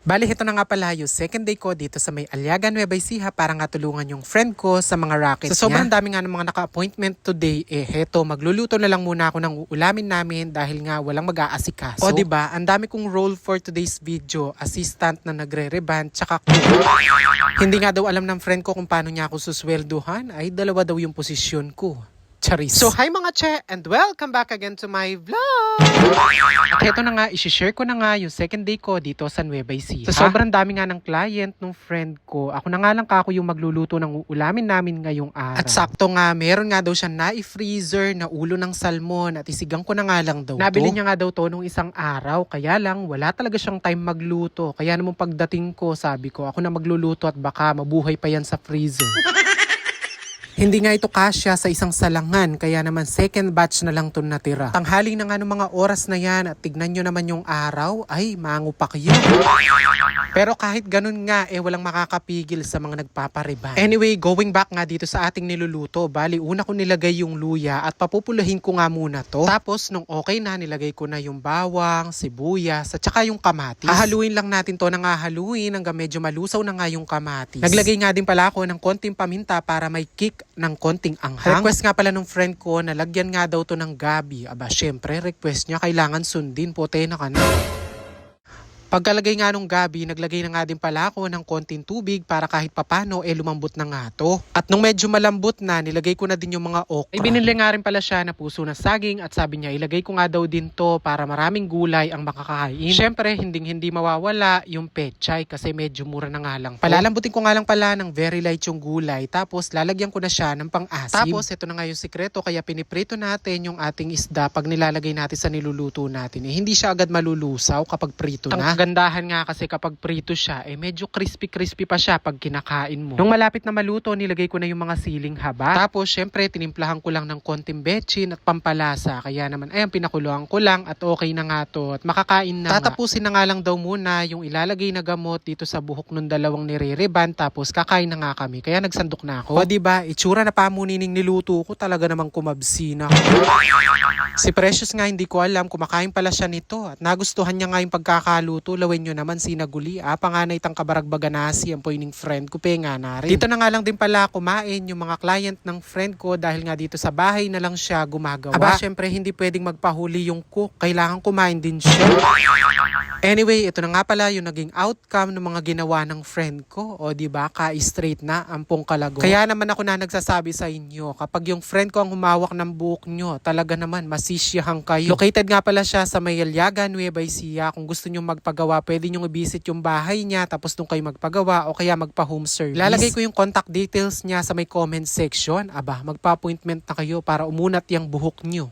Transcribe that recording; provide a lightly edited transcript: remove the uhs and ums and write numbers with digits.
Bali, ito na nga pala yung second day ko dito sa may Aliaga, Nueva Ecija para nga tulungan yung friend ko sa mga rackets So, sobrang dami nga ng mga naka-appointment today, heto, magluluto na lang muna ako ng uulamin namin dahil nga walang mag-aasikaso. O diba, ang dami kong role for today's video, assistant na nagre-reband, tsaka cook. Hindi nga daw alam ng friend ko kung paano niya ako suswelduhan, ay dalawa daw yung posisyon ko. Charis. So, hi mga che, and welcome back again to my vlog! At heto na nga, isi-share ko na nga yung second day ko dito sa Nueva Ecija. So, sobrang dami nga ng client nung friend ko. Ako na nga lang kako yung magluluto ng uulamin namin ngayong araw. At sakto nga, meron nga daw siya na-freezer na ulo ng salmon at isigang ko na nga lang daw Nabili niya nga daw to nung isang araw, kaya lang wala talaga siyang time magluto. Kaya naman pagdating ko, sabi ko, ako na magluluto at baka mabuhay pa yan sa freezer. Hindi nga ito kasya sa isang salangan, kaya naman second batch na lang ito natira. Tanghali na nga ng mga oras na yan at tignan nyo naman yung araw, ay mangupak yun. Pero kahit ganun nga, walang makakapigil sa mga nagpapariban. Anyway, going back nga dito sa ating niluluto, bali una ko nilagay yung luya at papupuluhin ko nga muna to. Tapos nung okay na, nilagay ko na yung bawang, sibuyas, at saka yung kamatis. Hahaluin lang natin to ng hahaluin hanggang medyo malusaw na nga yung kamatis. Naglagay nga din pala ako ng konting paminta para may kick ng konting anghang. Request nga pala nung friend ko na lagyan nga daw to ng gabi. Aba, syempre, request niya, kailangan sundin. Puti na ka na. Pagkalagay nga nung gabi, naglagay na nga din pala ako ng konting tubig para kahit papano lumambot na nga to. At nung medyo malambot na, nilagay ko na din yung mga okra. Binili nga rin pala siya na puso na saging at sabi niya ilagay ko nga daw din to para maraming gulay ang makakain. Syempre, hindi mawawala yung pechay kasi medyo mura na nga lang. Palalambutin ko nga lang pala ng very light yung gulay tapos lalagyan ko na siya ng pang-asim. Tapos ito na nga yung sikreto kaya piniprito natin yung ating isda pag nilalagay natin sa niluluto natin. Hindi siya agad malulusaw kapag prito na. Gandahan nga kasi kapag prito siya, medyo crispy pa siya pag kinakain mo. Nung malapit na maluto, nilagay ko na yung mga siling haba. Tapos, syempre, tinimplahan ko lang ng konting betchin at pampalasa. Kaya naman, pinakuluan ko lang at okay na nga to. At makakain na Tatapusin na nga lang daw muna yung ilalagay na gamot dito sa buhok ng dalawang nire-reban. Tapos, kakain na nga kami. Kaya nagsandok na ako. O diba, itsura na pamunining niluto ko. Talaga namang kumabsi na. Si Precious nga, hindi ko alam. Kumakain pala siya nito. At nagustuhan niya nga yung pagkakaluto. Lawin nyo naman sinaguli. Panganay tang kabaragbaga nasi ang poining friend ko nga na rin. Dito na nga lang din pala kumain yung mga client ng friend ko dahil nga dito sa bahay na lang siya gumagawa. Aba, syempre hindi pwedeng magpahuli yung cook. Kailangan kumain din siya. Anyway, ito na nga pala yung naging outcome ng mga ginawa ng friend ko. O diba, ka-straight na ang pong kalago. Kaya naman ako na nagsasabi sa inyo, kapag yung friend ko ang humawak ng buhok nyo, talaga naman masisiyahang kayo. Located nga pala siya sa may Aliaga, Nueva Ecija. Kung gusto nyo magpagawa, pwede nyo i-visit yung bahay niya tapos nung kayo magpagawa o kaya magpa-home service. Lalagay ko yung contact details niya sa may comment section. Aba, magpa-appointment na kayo para umunat yung buhok nyo.